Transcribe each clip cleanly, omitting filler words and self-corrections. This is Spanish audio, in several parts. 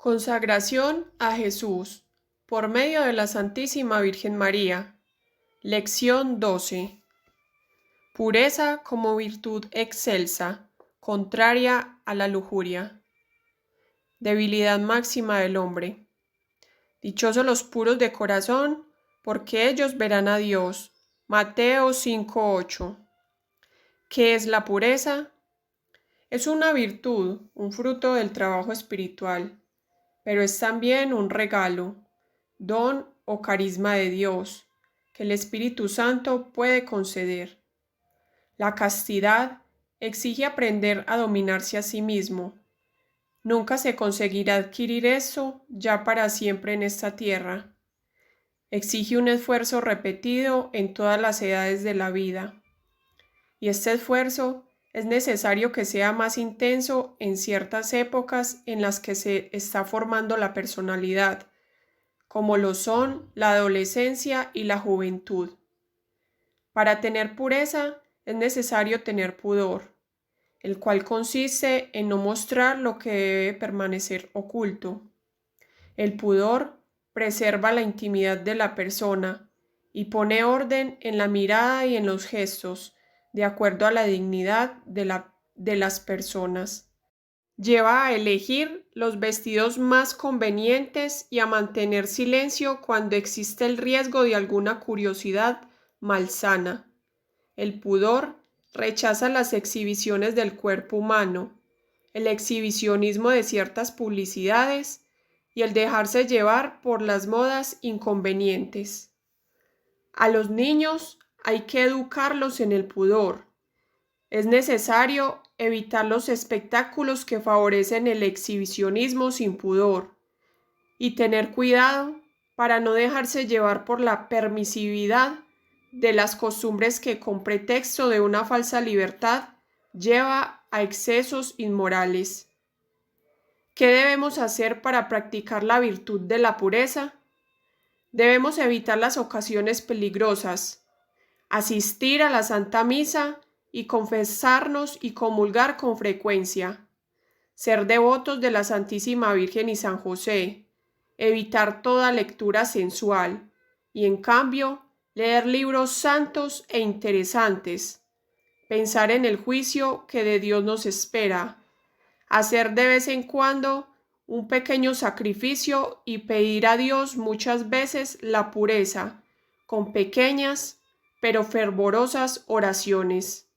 Consagración a Jesús por medio de la Santísima Virgen María. Lección 12. Pureza como virtud excelsa, contraria a la lujuria. Debilidad máxima del hombre. Dichosos los puros de corazón, porque ellos verán a Dios. Mateo 5:8. ¿Qué es la pureza? Es una virtud, un fruto del trabajo espiritual, pero es también un regalo, don o carisma de Dios, que el Espíritu Santo puede conceder. La castidad exige aprender a dominarse a sí mismo. Nunca se conseguirá adquirir eso ya para siempre en esta tierra. Exige un esfuerzo repetido en todas las edades de la vida. Y este esfuerzo es necesario que sea más intenso en ciertas épocas en las que se está formando la personalidad, como lo son la adolescencia y la juventud. Para tener pureza es necesario tener pudor, el cual consiste en no mostrar lo que debe permanecer oculto. El pudor preserva la intimidad de la persona y pone orden en la mirada y en los gestos, de acuerdo a la dignidad de las personas. Lleva a elegir los vestidos más convenientes y a mantener silencio cuando existe el riesgo de alguna curiosidad malsana. El pudor rechaza las exhibiciones del cuerpo humano, el exhibicionismo de ciertas publicidades y el dejarse llevar por las modas inconvenientes. A los niños hay que educarlos en el pudor. Es necesario evitar los espectáculos que favorecen el exhibicionismo sin pudor y tener cuidado para no dejarse llevar por la permisividad de las costumbres que con pretexto de una falsa libertad lleva a excesos inmorales. ¿Qué debemos hacer para practicar la virtud de la pureza? Debemos evitar las ocasiones peligrosas, asistir a la Santa Misa y confesarnos y comulgar con frecuencia, ser devotos de la Santísima Virgen y San José, evitar toda lectura sensual y, en cambio, leer libros santos e interesantes, pensar en el juicio que de Dios nos espera, hacer de vez en cuando un pequeño sacrificio y pedir a Dios muchas veces la pureza, con pequeñas pero fervorosas oraciones.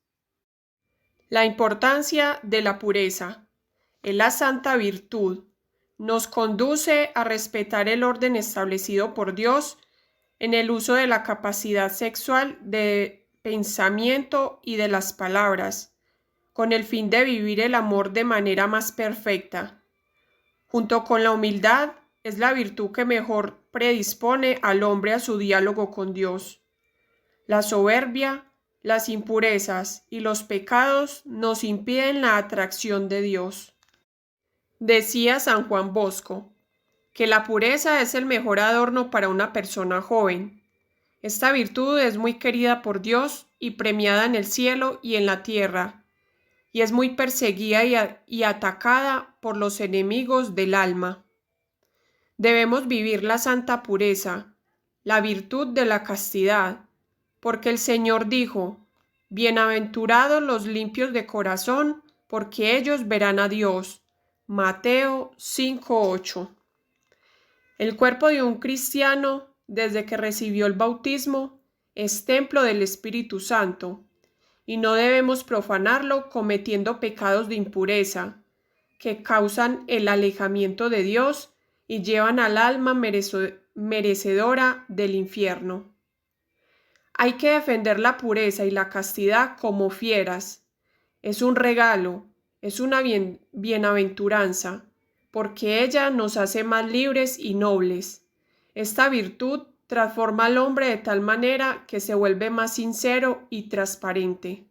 La importancia de la pureza es la santa virtud. Nos conduce a respetar el orden establecido por Dios en el uso de la capacidad sexual de pensamiento y de las palabras, con el fin de vivir el amor de manera más perfecta. Junto con la humildad, es la virtud que mejor predispone al hombre a su diálogo con Dios. La soberbia, las impurezas y los pecados nos impiden la atracción de Dios. Decía San Juan Bosco que la pureza es el mejor adorno para una persona joven. Esta virtud es muy querida por Dios y premiada en el cielo y en la tierra, y es muy perseguida y atacada por los enemigos del alma. Debemos vivir la santa pureza, la virtud de la castidad, porque el Señor dijo: bienaventurados los limpios de corazón, porque ellos verán a Dios. Mateo 5:8. El cuerpo de un cristiano, desde que recibió el bautismo, es templo del Espíritu Santo, y no debemos profanarlo cometiendo pecados de impureza, que causan el alejamiento de Dios y llevan al alma merecedora del infierno. Hay que defender la pureza y la castidad como fieras. Es un regalo, es una bienaventuranza, porque ella nos hace más libres y nobles. Esta virtud transforma al hombre de tal manera que se vuelve más sincero y transparente.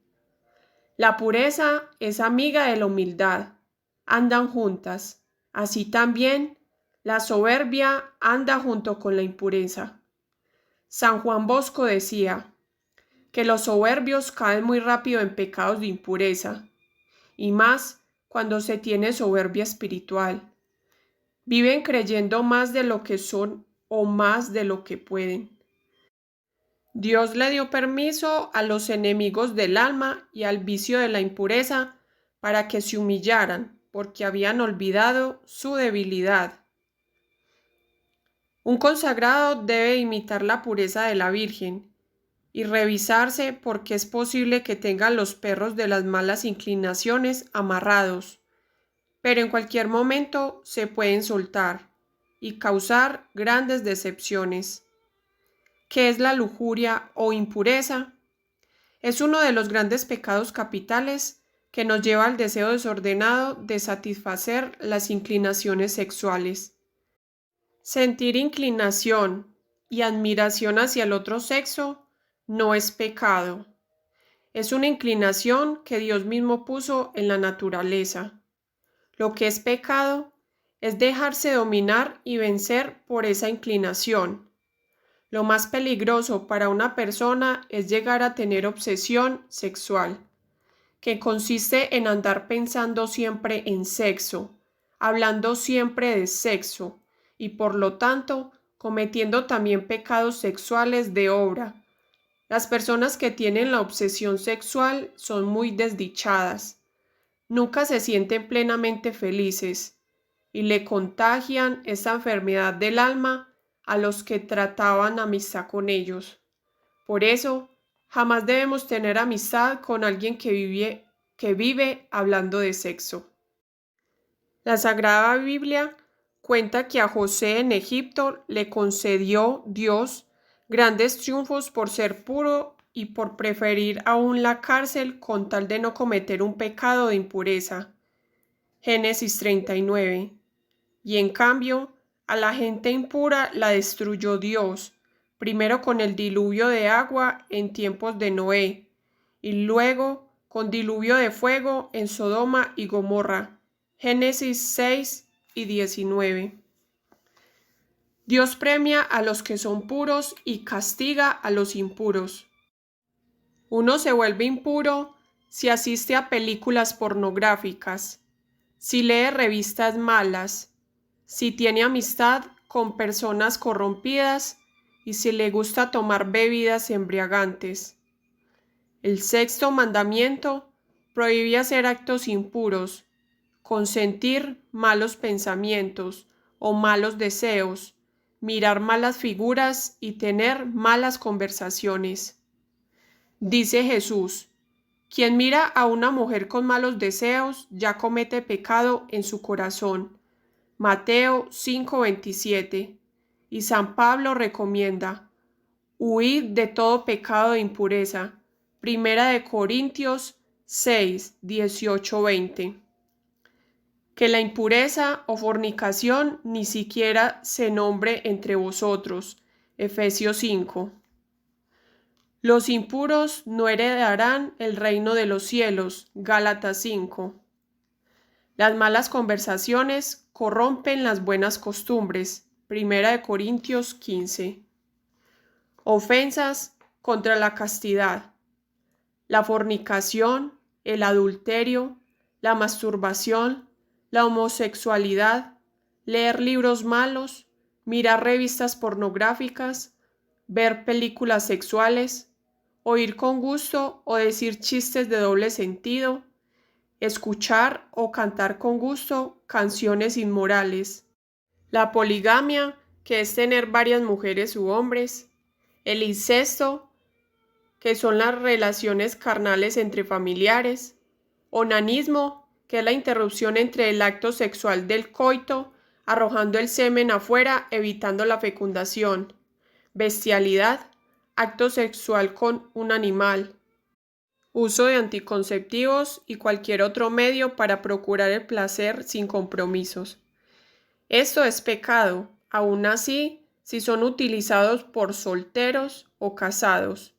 La pureza es amiga de la humildad, andan juntas. Así también, la soberbia anda junto con la impureza. San Juan Bosco decía que los soberbios caen muy rápido en pecados de impureza, y más cuando se tiene soberbia espiritual. Viven creyendo más de lo que son o más de lo que pueden. Dios le dio permiso a los enemigos del alma y al vicio de la impureza para que se humillaran, porque habían olvidado su debilidad. Un consagrado debe imitar la pureza de la Virgen y revisarse porque es posible que tengan los perros de las malas inclinaciones amarrados, pero en cualquier momento se pueden soltar y causar grandes decepciones. ¿Qué es la lujuria o impureza? Es uno de los grandes pecados capitales que nos lleva al deseo desordenado de satisfacer las inclinaciones sexuales. Sentir inclinación y admiración hacia el otro sexo no es pecado. Es una inclinación que Dios mismo puso en la naturaleza. Lo que es pecado es dejarse dominar y vencer por esa inclinación. Lo más peligroso para una persona es llegar a tener obsesión sexual, que consiste en andar pensando siempre en sexo, hablando siempre de sexo y por lo tanto cometiendo también pecados sexuales de obra. Las personas que tienen la obsesión sexual son muy desdichadas, nunca se sienten plenamente felices y le contagian esa enfermedad del alma a los que trataban amistad con ellos. Por eso, jamás debemos tener amistad con alguien que vive hablando de sexo. La Sagrada Biblia cuenta que a José en Egipto le concedió Dios grandes triunfos por ser puro y por preferir aún la cárcel con tal de no cometer un pecado de impureza. Génesis 39. Y en cambio, a la gente impura la destruyó Dios, primero con el diluvio de agua en tiempos de Noé, y luego con diluvio de fuego en Sodoma y Gomorra. Génesis 6 y 19. Dios premia a los que son puros y castiga a los impuros. Uno se vuelve impuro si asiste a películas pornográficas, si lee revistas malas, si tiene amistad con personas corrompidas y si le gusta tomar bebidas embriagantes. El sexto mandamiento prohíbe hacer actos impuros, consentir malos pensamientos o malos deseos, mirar malas figuras y tener malas conversaciones. Dice Jesús: quien mira a una mujer con malos deseos ya comete pecado en su corazón. Mateo 5:27. Y San Pablo recomienda: huid de todo pecado de impureza. Primera de Corintios 6, 18, 20. Que la impureza o fornicación ni siquiera se nombre entre vosotros. Efesios 5. Los impuros no heredarán el reino de los cielos. Gálatas 5. Las malas conversaciones corrompen las buenas costumbres. Primera de Corintios 15. Ofensas contra la castidad. La fornicación, el adulterio, la masturbación, la homosexualidad, leer libros malos, mirar revistas pornográficas, ver películas sexuales, oír con gusto o decir chistes de doble sentido, escuchar o cantar con gusto canciones inmorales, la poligamia, que es tener varias mujeres u hombres, el incesto, que son las relaciones carnales entre familiares, onanismo, que es la interrupción entre el acto sexual del coito, arrojando el semen afuera, evitando la fecundación, bestialidad, acto sexual con un animal, uso de anticonceptivos y cualquier otro medio para procurar el placer sin compromisos. Esto es pecado, aún así, si son utilizados por solteros o casados,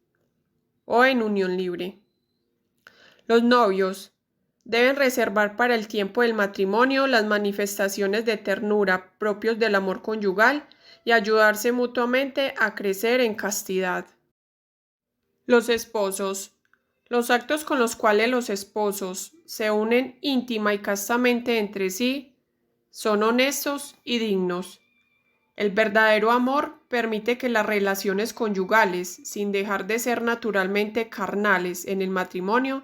o en unión libre. Los novios deben reservar para el tiempo del matrimonio las manifestaciones de ternura propios del amor conyugal y ayudarse mutuamente a crecer en castidad. Los esposos. Los actos con los cuales los esposos se unen íntima y castamente entre sí son honestos y dignos. El verdadero amor permite que las relaciones conyugales, sin dejar de ser naturalmente carnales en el matrimonio,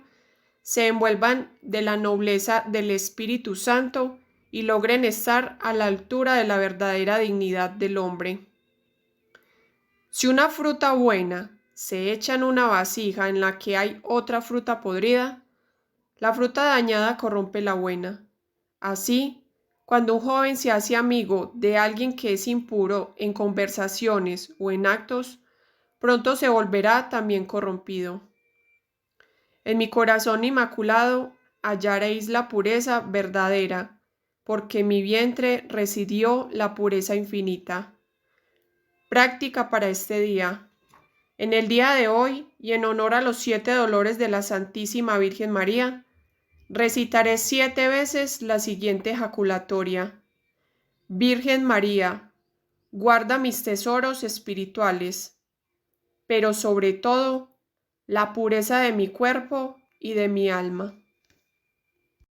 se envuelvan de la nobleza del Espíritu Santo y logren estar a la altura de la verdadera dignidad del hombre. Si una fruta buena se echa en una vasija en la que hay otra fruta podrida, la fruta dañada corrompe la buena. Así, cuando un joven se hace amigo de alguien que es impuro en conversaciones o en actos, pronto se volverá también corrompido. En mi corazón inmaculado hallaréis la pureza verdadera, porque en mi vientre residió la pureza infinita. Práctica para este día. En el día de hoy, y en honor a los 7 dolores de la Santísima Virgen María, recitaré 7 veces la siguiente ejaculatoria. Virgen María, guarda mis tesoros espirituales, pero sobre todo, la pureza de mi cuerpo y de mi alma.